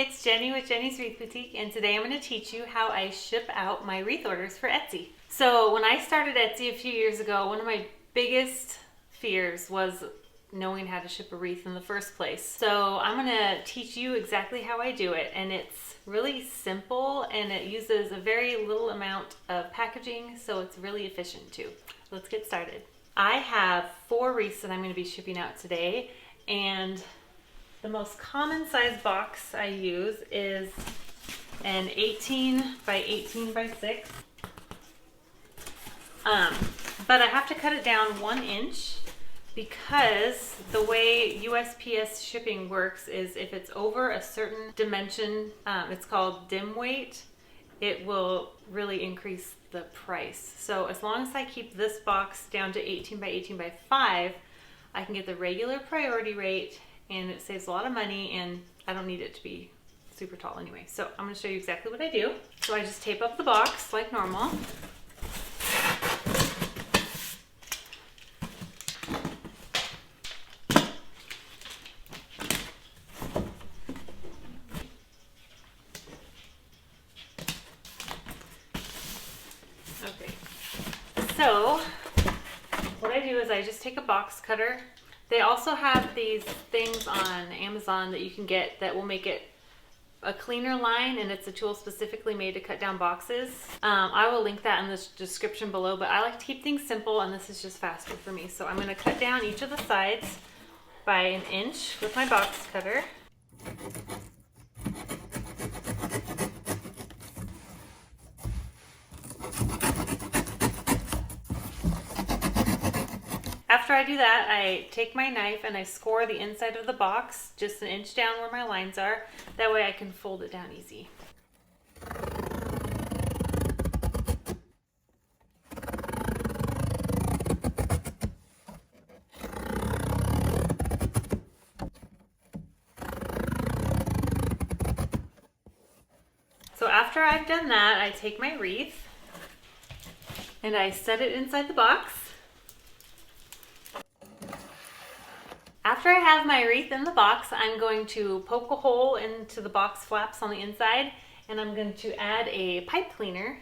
it's Jenny with Jenny's Wreath Boutique, and today I'm going to teach you how I ship out my wreath orders for Etsy. So when I started Etsy a few years ago, one of my biggest fears was knowing how to ship a wreath in the first place. So I'm going to teach you exactly how I do it, and it's really simple and it uses a very little amount of packaging, so it's really efficient too. Let's get started. I have 4 wreaths that I'm going to be shipping out today, and the most common size box I use is an 18 by 18 by 6. But I have to cut it down 1 inch because the way USPS shipping works is if it's over a certain dimension, it's called dim weight, it will really increase the price. So as long as I keep this box down to 18 by 18 by 5, I can get the regular priority rate, and it saves a lot of money, and I don't need it to be super tall anyway. So I'm going to show you exactly what I do. So I just tape up the box like normal. Okay, so what I do is I just take a box cutter. They also have these things on Amazon that you can get that will make it a cleaner line, and it's a tool specifically made to cut down boxes. I will link that in the description below, but I like to keep things simple, and this is just faster for me. So I'm going to cut down each of the sides by 1 inch with my box cutter. After I do that, I take my knife and I score the inside of the box just 1 inch down where my lines are. That way I can fold it down easy. So after I've done that, I take my wreath and I set it inside the box. After I have my wreath in the box, I'm going to poke a hole into the box flaps on the inside, and I'm going to add a pipe cleaner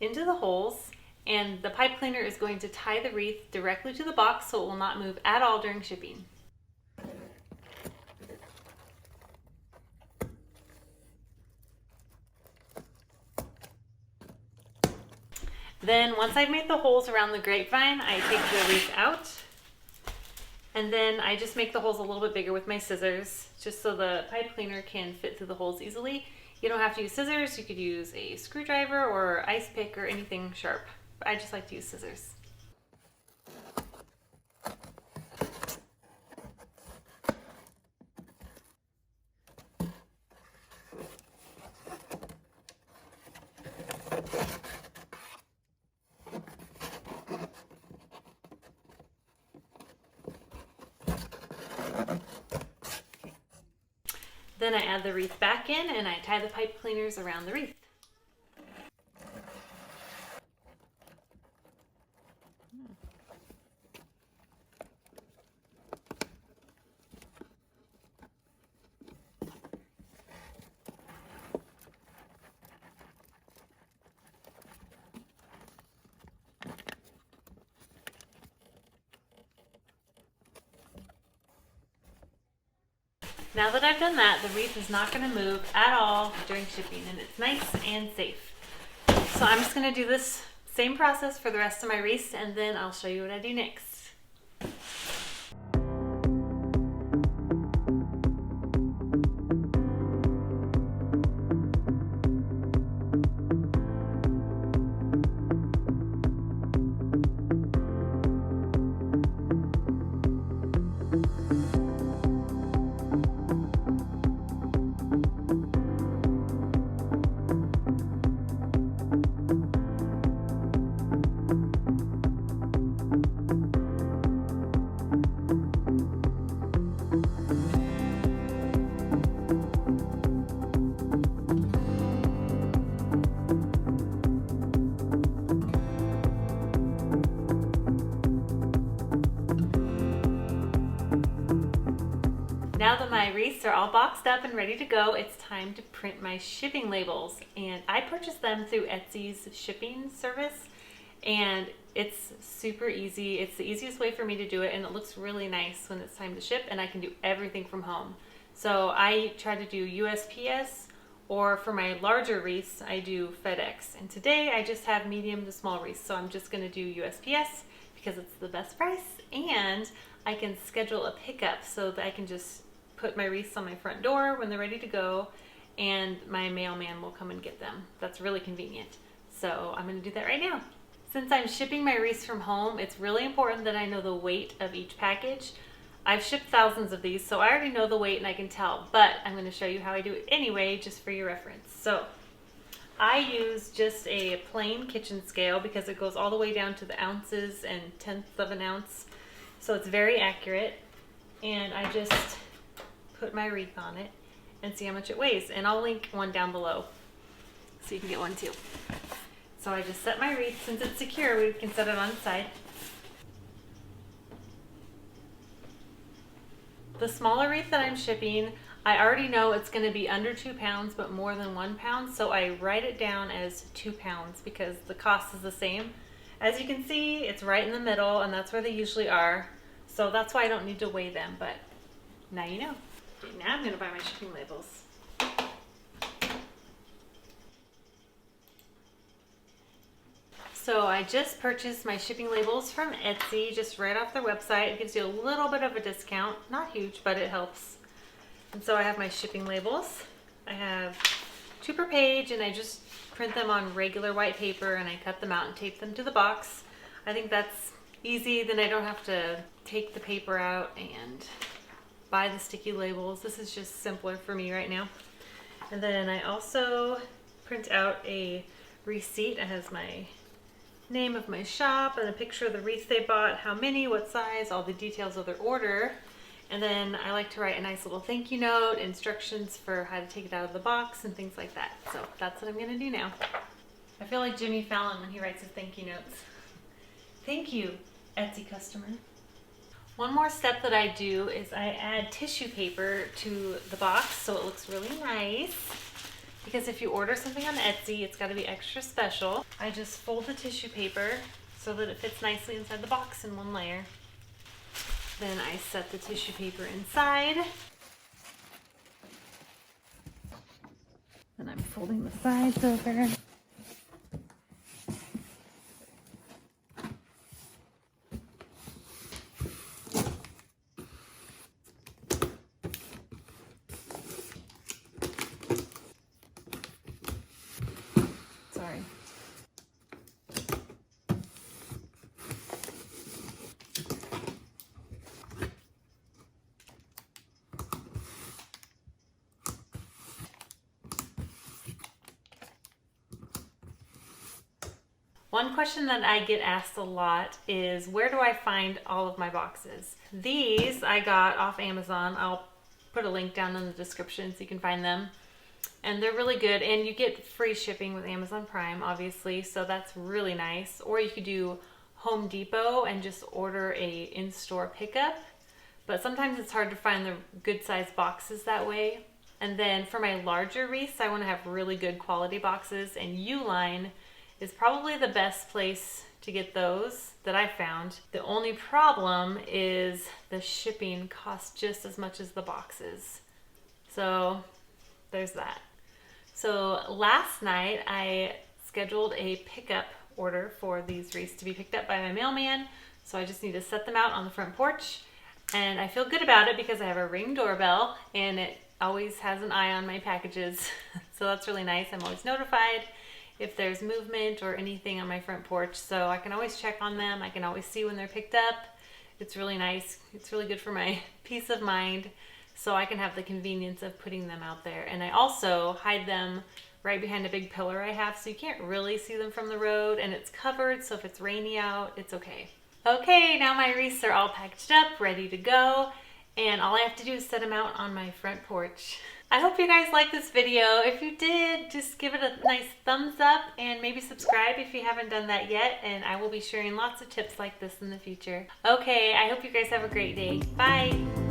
into the holes, and the pipe cleaner is going to tie the wreath directly to the box so it will not move at all during shipping. Then once I've made the holes around the grapevine, I take the wreath out. And then I just make the holes a little bit bigger with my scissors, just so the pipe cleaner can fit through the holes easily. You don't have to use scissors, you could use a screwdriver or ice pick or anything sharp. But I just like to use scissors. Then I add the wreath back in and I tie the pipe cleaners around the wreath. Now that I've done that, the wreath is not going to move at all during shipping, and it's nice and safe. So I'm just going to do this same process for the rest of my wreaths, and then I'll show you what I do next. my wreaths are all boxed up and ready to go, it's time to print my shipping labels. And I purchased them through Etsy's shipping service, and it's super easy. It's the easiest way for me to do it, and it looks really nice when it's time to ship, and I can do everything from home. So I try to do USPS, or for my larger wreaths, I do FedEx. And today I just have medium to small wreaths, so I'm just gonna do USPS because it's the best price, and I can schedule a pickup so that I can just put my wreaths on my front door when they're ready to go, and my mailman will come and get them. That's really convenient. So I'm gonna do that right now. Since I'm shipping my wreaths from home, it's really important that I know the weight of each package. I've shipped thousands of these, so I already know the weight and I can tell, but I'm gonna show you how I do it anyway, just for your reference. So I use just a plain kitchen scale because it goes all the way down to the ounces and tenths of an ounce. So it's very accurate, and I just put my wreath on it and see how much it weighs. And I'll link one down below so you can get one too. So I just set my wreath. Since it's secure, we can set it on its side. The smaller wreath that I'm shipping, I already know it's going to be under 2 pounds but more than 1 pound, so I write it down as 2 pounds because the cost is the same. As you can see, it's right in the middle, and that's where they usually are, so that's why I don't need to weigh them, but now you know. Okay, now I'm going to buy my shipping labels. So I just purchased my shipping labels from Etsy, just right off their website. It gives you a little bit of a discount, not huge, but it helps. And so I have my shipping labels. I have 2 per page, and I just print them on regular white paper, and I cut them out and tape them to the box. I think that's easy, then I don't have to take the paper out and buy the sticky labels. This is just simpler for me right now. And then I also print out a receipt. It has my name of my shop and a picture of the wreath they bought, how many, what size, all the details of their order. And then I like to write a nice little thank you note, instructions for how to take it out of the box and things like that. So that's what I'm gonna do now. I feel like Jimmy Fallon when he writes his thank you notes. Thank you, Etsy customer. One more step that I do is I add tissue paper to the box so it looks really nice. Because if you order something on Etsy, it's gotta be extra special. I just fold the tissue paper so that it fits nicely inside the box in one layer. Then I set the tissue paper inside. Then I'm folding the sides over. Sorry. One question that I get asked a lot is, where do I find all of my boxes? These I got off Amazon. I'll put a link down in the description so you can find them. And they're really good, and you get free shipping with Amazon Prime, obviously, so that's really nice. Or you could do Home Depot and just order a in-store pickup. But sometimes it's hard to find the good size boxes that way. And then for my larger wreaths, I want to have really good quality boxes, and Uline is probably the best place to get those that I found. The only problem is the shipping costs just as much as the boxes. So there's that. So last night I scheduled a pickup order for these wreaths to be picked up by my mailman. So I just need to set them out on the front porch. And I feel good about it because I have a Ring doorbell and it always has an eye on my packages. So that's really nice. I'm always notified if there's movement or anything on my front porch, so I can always check on them. I can always see when they're picked up. It's really nice. It's really good for my peace of mind, so I can have the convenience of putting them out there. And I also hide them right behind a big pillar I have, so you can't really see them from the road, and it's covered, so if it's rainy out, it's okay. Okay, now my wreaths are all packaged up, ready to go, and all I have to do is set them out on my front porch. I hope you guys liked this video. If you did, just give it a nice thumbs up and maybe subscribe if you haven't done that yet, and I will be sharing lots of tips like this in the future. Okay, I hope you guys have a great day. Bye!